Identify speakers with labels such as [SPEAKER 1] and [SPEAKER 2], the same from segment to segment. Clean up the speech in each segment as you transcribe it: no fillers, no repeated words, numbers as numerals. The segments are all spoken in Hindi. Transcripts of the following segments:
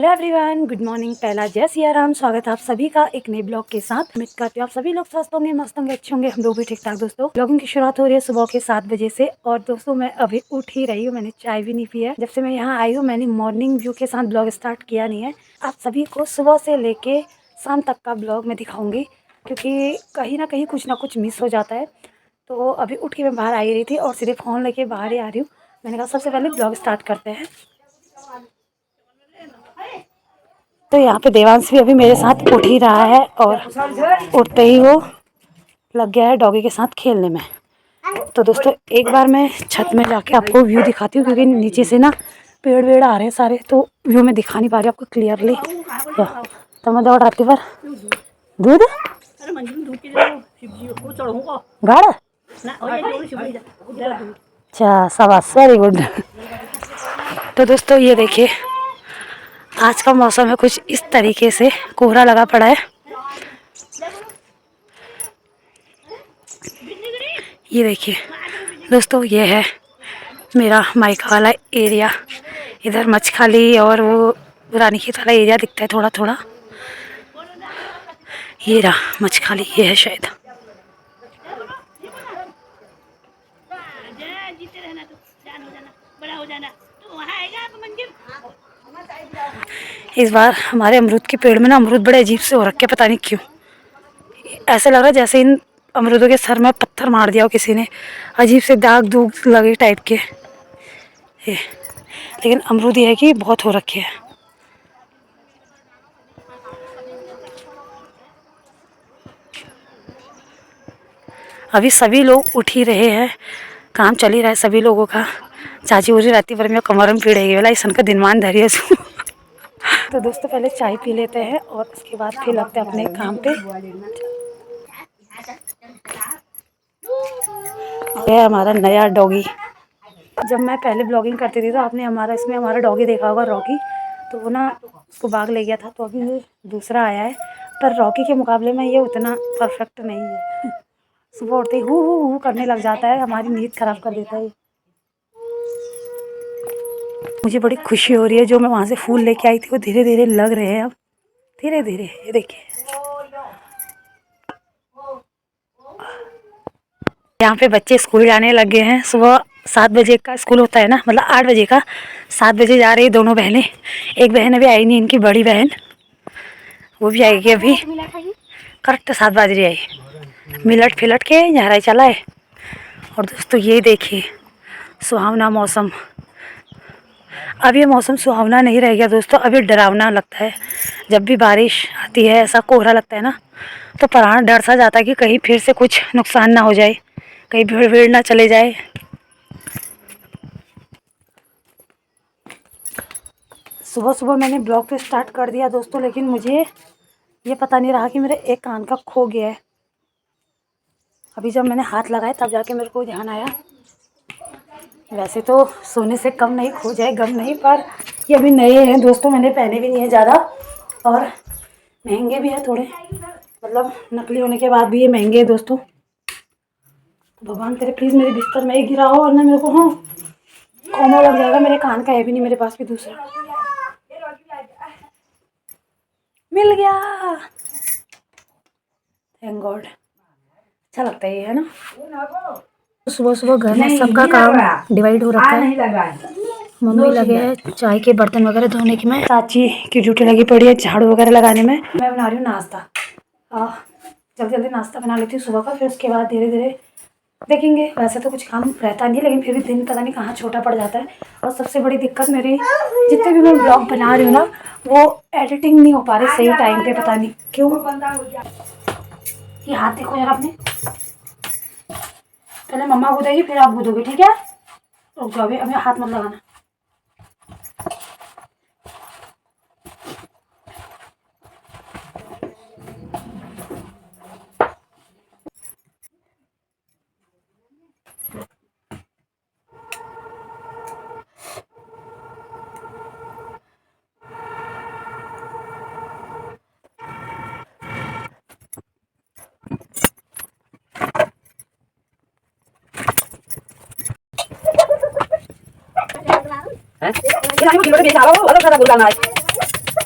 [SPEAKER 1] Hello everyone, good morning. पहला जय सिया राम। स्वागत है आप सभी का एक नए ब्लॉग के साथ। उम्मीद करती हूँ आप सभी लोग स्वस्थ होंगे, मस्त होंगे, अच्छे होंगे। हम लोग भी ठीक ठाक। दोस्तों ब्लॉगिंग की शुरुआत हो रही है सुबह के 7 बजे से। और दोस्तों मैं अभी उठ ही रही हूँ, मैंने चाय भी नहीं पी है। जब से मैं यहाँ आई हूँ मैंने मॉर्निंग व्यू के साथ ब्लॉग स्टार्ट किया नहीं है। आप सभी को सुबह से लेके शाम तक का ब्लॉग मैं दिखाऊँगी, क्योंकि कहीं ना कुछ मिस हो जाता है। तो अभी उठ के मैं बाहर आई रही थी और सीधे फ़ोन लेके बाहर ही आ रही हूँ। मैंने कहा सबसे पहले ब्लॉग स्टार्ट करते हैं। तो यहाँ पे देवांश भी अभी मेरे साथ उठ ही रहा है और उठते ही वो लग गया है डॉगी के साथ खेलने में। तो दोस्तों एक बार मैं छत में जाके आपको व्यू दिखाती हूँ, क्योंकि नीचे से ना पेड़ वेड़ आ रहे हैं सारे, तो व्यू में दिखा नहीं पा रही आपको क्लियरली। तो मैं दौड़ आती पर दूध घर। अच्छा, शाबाश, वेरी गुड। तो दोस्तों ये देखिए आज का मौसम है कुछ इस तरीके से, कोहरा लगा पड़ा है। ये देखिए दोस्तों, ये है मेरा मायका वाला एरिया। इधर मच्छखाली और वो रानीखेत वाला एरिया दिखता है थोड़ा थोड़ा। ये रहा मच्छखाली, ये है शायद। इस बार हमारे अमरूद के पेड़ में ना अमरूद बड़े अजीब से हो रखे, पता नहीं क्यों। ऐसा लग रहा है जैसे इन अमरूदों के सर में पत्थर मार दिया हो किसी ने, अजीब से दाग दूग लगे टाइप के। ये लेकिन अमरूद ये है कि बहुत हो रखे हैं। अभी सभी लोग उठ ही रहे हैं, काम चल ही रहा है सभी लोगों का। चाची उरी रहती पर मैं कमर में पीड़ेगी वाला इसन का दिनमान धरिए। तो दोस्तों पहले चाय पी लेते हैं और उसके बाद फिर लगते हैं अपने काम पे। ये हमारा नया डॉगी। जब मैं पहले ब्लॉगिंग करती थी तो आपने इसमें हमारा डॉगी देखा होगा, रॉकी। तो वो ना उसको बाग ले गया था, तो अभी ये दूसरा आया है। पर रॉकी के मुकाबले में ये उतना परफेक्ट नहीं है। सुबह उठते ही हु करने लग जाता है, हमारी नींद खराब कर देता है। मुझे बड़ी खुशी हो रही है, जो मैं वहाँ से फूल लेके आई थी वो धीरे धीरे लग रहे हैं अब, धीरे धीरे। ये देखिए यहाँ पे बच्चे स्कूल जाने लगे हैं। सुबह 7 बजे का स्कूल होता है ना, मतलब 8 बजे का। 7 बजे जा रही है दोनों बहनें। एक बहन अभी आई नहीं, इनकी बड़ी बहन, वो भी आएगी अभी। करेक्ट 7 बज रही आई, मिलट फिलट के यहाँ चला है। और दोस्तों ये देखिए सुहावना मौसम। अब ये मौसम सुहावना नहीं रह गया दोस्तों, अभी डरावना लगता है। जब भी बारिश आती है ऐसा कोहरा लगता है ना, तो प्राण डर सा जाता है कि कहीं फिर से कुछ नुकसान ना हो जाए, कहीं भीड़ भीड़ ना चले जाए। सुबह सुबह मैंने ब्लॉग पे स्टार्ट कर दिया दोस्तों, लेकिन मुझे ये पता नहीं रहा कि मेरे एक कान का खो गया है। अभी जब मैंने हाथ लगाया तब जाके मेरे को ध्यान आया। वैसे तो सोने से कम नहीं खो जाए गम नहीं, पर ये अभी नए हैं दोस्तों, मैंने पहने भी नहीं है ज़्यादा और महंगे भी है थोड़े, मतलब नकली होने के बाद भी ये महंगे हैं दोस्तों। तो भगवान करे प्लीज़ मेरे बिस्तर में ही गिरा हो, वरना मेरे को कोमा लग जाएगा। मेरे कान का है भी नहीं मेरे पास भी दूसरा। मिल गया, थैंक गॉड। अच्छा लगता है ये, है ना। सुबह सुबह घर में सबका काम डिवाइड हो रखा है। मम्मी लगे हैं चाय के बर्तन वगैरह धोने की, में चाची की ड्यूटी लगी पड़ी है झाड़ू वगैरह लगाने में। मैं बना रही हूँ नाश्ता। जल्दी जल्दी नाश्ता बना लेती हूँ सुबह का, फिर उसके बाद धीरे धीरे देखेंगे। वैसे तो कुछ काम रहता नहीं, लेकिन फिर भी दिन पता नहीं कहाँ छोटा पड़ जाता है। और सबसे बड़ी दिक्कत मेरी, जितने भी मैं ब्लॉग बना रही हूँ ना, वो एडिटिंग नहीं हो पा रही सही टाइम पे, पता नहीं क्यों। ये हाथ देखो यार अपने, पहले मम्मा गूदेगी फिर आप गूदोगे, ठीक है। रुक जाओ, अभी हाथ मत लगाना।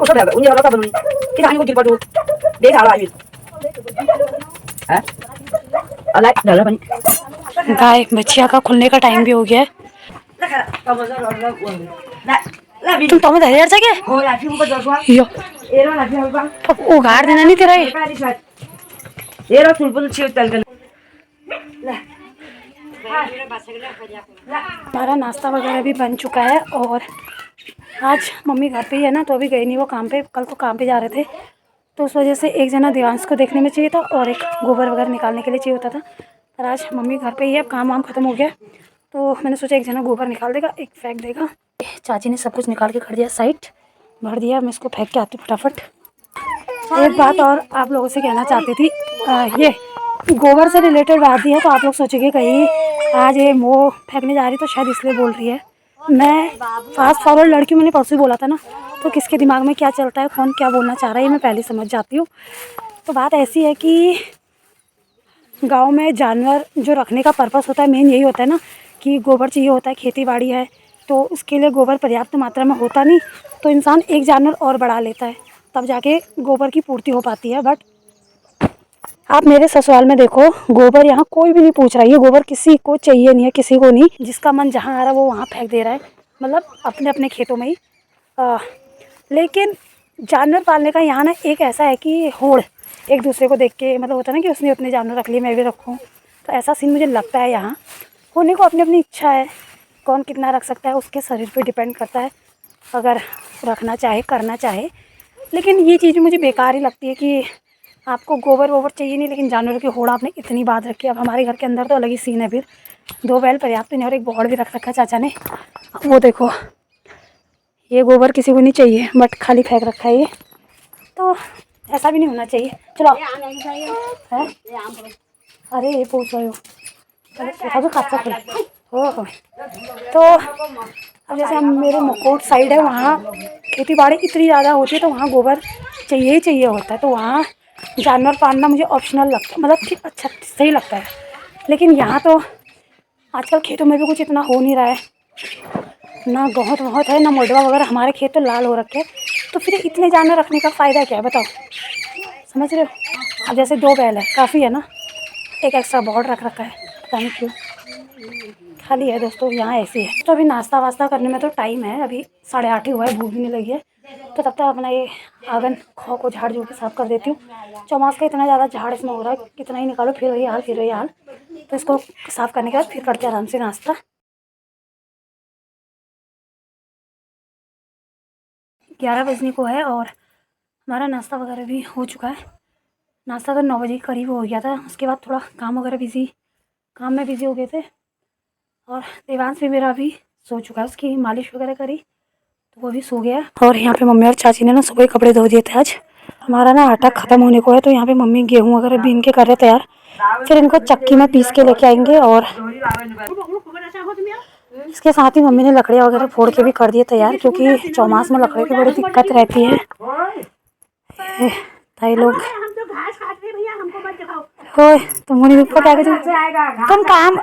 [SPEAKER 2] उसका लगा उन्हें वाला बनूंगी कि जाने को गिर पड़ो देख आ रहा है हैं अलाइ डाला बनी
[SPEAKER 1] गाय बच्चिया का खुलने का टाइम भी हो गया है। तुम तो में दरिया से के
[SPEAKER 2] हो लाठी ऊपर दरवा
[SPEAKER 1] यो
[SPEAKER 2] एरो लाठी ऊपर
[SPEAKER 1] अब उगाड़ देना नहीं तेरा ये
[SPEAKER 2] एरो फुलपुल छियो तल गल
[SPEAKER 1] हमारा नाश्ता वगैरह भी बन चुका है और आज मम्मी घर पे ही है ना, तो अभी गई नहीं वो काम पे। कल तो काम पे जा रहे थे, तो उस वजह से एक जना देवांश को देखने में चाहिए था और एक गोबर वगैरह निकालने के लिए चाहिए होता था। पर आज मम्मी घर पे ही है, अब काम वाम ख़त्म हो गया, तो मैंने सोचा एक जना गोबर निकाल देगा, एक फेंक देगा। चाची ने सब कुछ निकाल के कर दिया, साइड भर दिया। मैं इसको फेंक के आती हूँ फटाफट। एक बात और आप लोगों से कहना चाहती थी, ये गोबर से रिलेटेड बात ही है, तो आप लोग सोचेंगे कहीं आज ये मोह फेंकने जा रही तो शायद इसलिए बोल रही है। मैं फास्ट फॉरवर्ड लड़की, मैंने परसों बोला था ना, तो किसके दिमाग में क्या चलता है, कौन क्या बोलना चाह रहा है, ये मैं पहले समझ जाती हूँ। तो बात ऐसी है कि गांव में जानवर जो रखने का पर्पस होता है, मेन यही होता है ना कि गोबर चाहिए होता है, खेती बाड़ी है, तो उसके लिए गोबर पर्याप्त मात्रा में होता नहीं, तो इंसान एक जानवर और बढ़ा लेता है, तब जाके गोबर की पूर्ति हो पाती है। बट आप मेरे ससुराल में देखो, गोबर यहाँ कोई भी नहीं पूछ रहा है, ये गोबर किसी को चाहिए नहीं है, किसी को नहीं, जिसका मन जहाँ आ रहा है वो वहाँ फेंक दे रहा है, मतलब अपने अपने खेतों में ही। लेकिन जानवर पालने का यहाँ ना एक ऐसा है कि होड़ एक दूसरे को देख के, मतलब होता है ना कि उसने अपने जानवर रख लिए मैं भी रखूँ, तो ऐसा सीन मुझे लगता है। यहाँ होने को अपनी अपनी इच्छा है, कौन कितना रख सकता है उसके शरीर पे डिपेंड करता है, अगर रखना चाहे करना चाहे। लेकिन ये चीज़ मुझे बेकार ही लगती है कि आपको गोबर वोबर चाहिए नहीं, लेकिन जानवरों की होड़ आपने इतनी बात रखी। अब हमारे घर के अंदर तो अलग ही सीन है, फिर 2 बैल पर्याप्त नहीं और एक बौड़ भी रख रखा है चाचा ने। वो देखो ये गोबर किसी को नहीं चाहिए बट खाली फेंक रखा है ये, तो ऐसा भी नहीं होना चाहिए। चलो है अरे ये पूछ रहे हो तो खासा खुला हो। तो अब जैसे हम मेरे मकोट साइड है, वहाँ खेती बाड़ी इतनी ज़्यादा होती है, तो वहाँ गोबर चाहिए ही चाहिए होता है, तो वहाँ जानवर पालना मुझे ऑप्शनल लगता है, मतलब ठीक अच्छा सही लगता है। लेकिन यहाँ तो आजकल खेतों में भी कुछ इतना हो नहीं रहा है, ना गहत वहत है ना मोडवा वगैरह, हमारे खेत तो लाल हो रखे हैं, तो फिर इतने जानवर रखने का फ़ायदा क्या है बताओ, समझ रहे हो। अब जैसे 2 बैल है काफ़ी है ना, एक एक्स्ट्रा बॉर्ड रख रखा है, पता नहीं क्यों खाली है दोस्तों, यहाँ ऐसे है। तो अभी नाश्ता वास्ता करने में तो टाइम है, अभी 8:30 ही हुआ है, भूख भी नहीं लगी है, तो तब तक अपना ये आंगन खौ को झाड़ झूड़ के साफ़ कर देती हूँ। चौमास का इतना ज़्यादा झाड़ इसमें हो रहा है, कितना ही निकालो फिर वही हाल फिर वही हाल, तो इसको साफ़ करने के बाद फिर करते आराम से नाश्ता। 11 बजने को है और हमारा नाश्ता वगैरह भी हो चुका है। नाश्ता तो 9 बजे के करीब हो गया था, उसके बाद थोड़ा काम वगैरह काम में बिज़ी हो गए थे। और देवांश भी मेरा अभी सो चुका है, उसकी मालिश वगैरह करी तो वो भी सो गया। और यहाँ पे मम्मी और चाची ने ना सुबह कपड़े धो दिए थे। आज हमारा ना आटा ख़त्म होने को है, तो यहाँ पे मम्मी गेहूँ वगैरह बीन के कर रहे तैयार, फिर इनको चक्की में पीस के लेके आएंगे। और इसके साथ ही मम्मी ने लकड़ियाँ वगैरह फोड़ के भी कर दिए तैयार, क्योंकि चौमास में लकड़ी की बड़ी दिक्कत रहती है। भाई लोग तुम मुनी दुख क्या तुम काम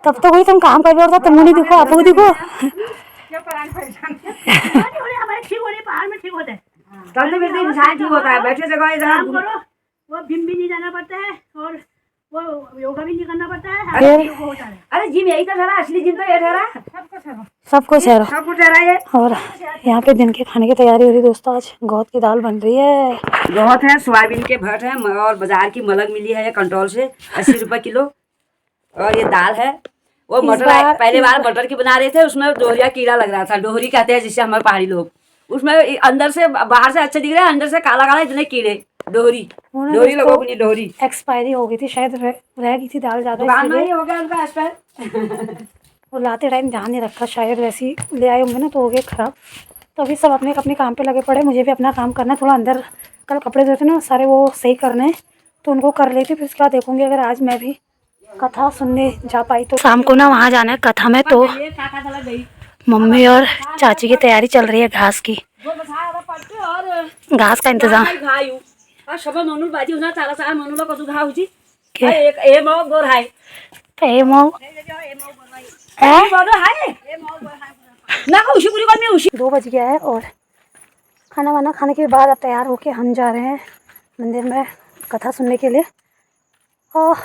[SPEAKER 1] तब तो कोई तुम काम कर रहे हो, तुम नहीं दिखो आपको दिखो
[SPEAKER 2] बैठे जगह
[SPEAKER 3] वो जिम भी नहीं जाना पड़ता है और वो योगा भी नहीं करना पड़ता है।
[SPEAKER 2] अरे जिम यही तो ठहरा, असली जिम तो ये ठहरा,
[SPEAKER 1] सब कुछ है
[SPEAKER 2] सब कुछ ठहरा ये।
[SPEAKER 1] और यहाँ पे दिन के खाने की तैयारी हो रही है दोस्तों। आज गौत की दाल बन रही है,
[SPEAKER 2] गौत है, सोयाबीन के भट्ट है और बाजार की मलक मिली है ये कंट्रोल से 80 रुपए किलो। और ये दाल है, वो मटर पहले बार मटर की बना रहे थे, उसमें डोहरिया कीड़ा लग रहा था, डोहरी कहते हैं जिससे हमारे पहाड़ी लोग, उसमें अंदर से बाहर से अच्छे दिख रहे हैं, अंदर से काला काला इतने कीड़े। डोहरी लोगों की डोहरी
[SPEAKER 1] एक्सपायरी हो गई थी शायद, रह गई थी दाल ज्यादा,
[SPEAKER 2] दुकान में ही हो गया उनका एक्सपायर।
[SPEAKER 1] वो लाते टाइम ध्यान नहीं रखा शायद, वैसे ले आए होंगे ना तो हो गए खराब। तो अभी सब अपने अपने काम पे लगे पड़े, मुझे भी अपना काम करना है, थोड़ा अंदर कल कपड़े धोते ना सारे वो सही करने हैं, तो उनको कर लेती, फिर उसके बाद देखूंगी अगर आज मैं भी कथा सुनने जा पाई तो। शाम को ना वहाँ जाना है कथा में, तो मम्मी और चाची की तैयारी चल रही है घास की, घास का इंतजाम। दो बज गया है और खाना वाना खाने के बाद अब तैयार होके हम जा रहे हैं मंदिर में कथा सुनने के लिए। और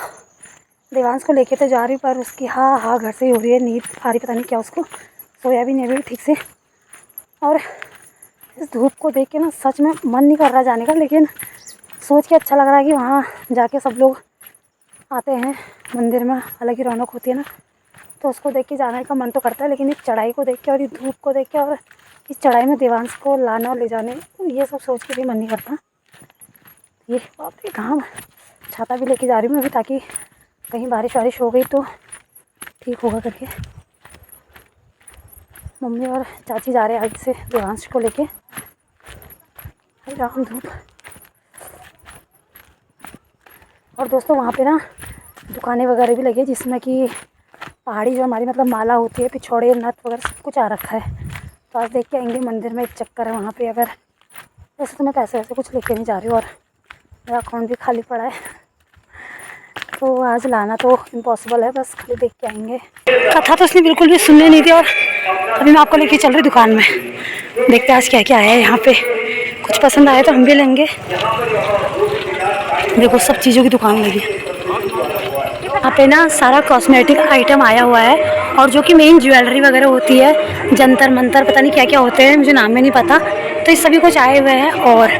[SPEAKER 1] देवांश को लेके तो जा रही पर उसकी हाँ घर से ही हो रही है, नींद आ रही, पता नहीं क्या उसको, सोया भी नहीं अभी ठीक से। और इस धूप को देख के ना सच में मन नहीं कर रहा जाने का, लेकिन सोच के अच्छा लग रहा है कि वहाँ जाके सब लोग आते हैं मंदिर में, अलग ही रौनक होती है ना, तो उसको देख के जाने का मन तो करता है। लेकिन इस चढ़ाई को देख के और इस धूप को देख के और इस चढ़ाई में देवांश को लाना और ले जाने, ये सब सोच के भी मन नहीं करता। ये बाप रे कहाँ, छाता भी लेके जा रही हूँ मैं अभी, ताकि कहीं बारिश वारिश हो गई तो ठीक होगा करके। मम्मी और चाची जा रहे हैं आगे से देवांश को लेके। राम धूप। और दोस्तों वहाँ पे ना दुकानें वगैरह भी लगी है, जिसमें कि पहाड़ी जो हमारी मतलब माला होती है, पिछौड़े, नथ वगैरह सब कुछ आ रखा है। तो आज देख के आएंगे मंदिर में, एक चक्कर है वहाँ पे। अगर वैसे तो मैं पैसे वैसे कुछ लेके नहीं जा रही हूँ और मेरा अकाउंट भी खाली पड़ा है, तो आज लाना तो इम्पॉसिबल है, बस खाली देख के आएंगे। कथा तो उसने बिल्कुल भी सुनने नहीं दी और अभी मैं आपको लेके चल रही दुकान में। देखते हैं आज क्या क्या है यहाँ पे, कुछ पसंद आए तो हम भी लेंगे। देखो सब चीज़ों की दुकान लगी है यहाँ पे ना, सारा कॉस्मेटिक आइटम आया हुआ है। और जो कि मेन ज्वेलरी वगैरह होती है, जंतर मंतर पता नहीं क्या क्या होते हैं, मुझे नाम में नहीं पता, तो ये सभी कुछ आए हुए हैं। और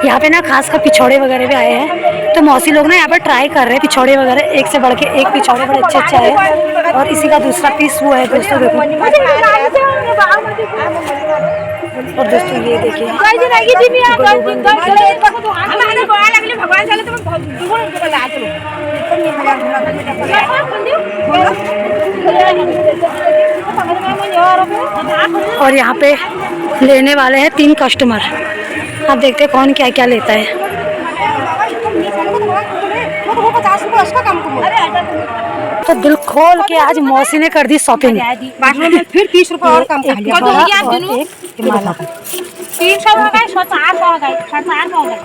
[SPEAKER 1] यहाँ पे ना खासकर पिछौड़े वगैरह भी आए हैं, तो मौसी लोग ना यहाँ पर ट्राई कर रहे हैं पिछौड़े वगैरह, एक से बढ़ के एक पिछौड़े बड़े अच्छे अच्छे आए। और इसी का दूसरा पीस वो है दोस्तों, देखो। और दोस्तों ये देखिए और यहाँ पे लेने वाले हैं 3 कस्टमर। अब देखते हैं कौन क्या क्या लेता है। तो दिल खोल के आज मौसी ने कर दी शॉपिंग।
[SPEAKER 3] फिर 30 रुपये और कम कर
[SPEAKER 1] एक माला।
[SPEAKER 3] 300 हो गए, 400 हो गए।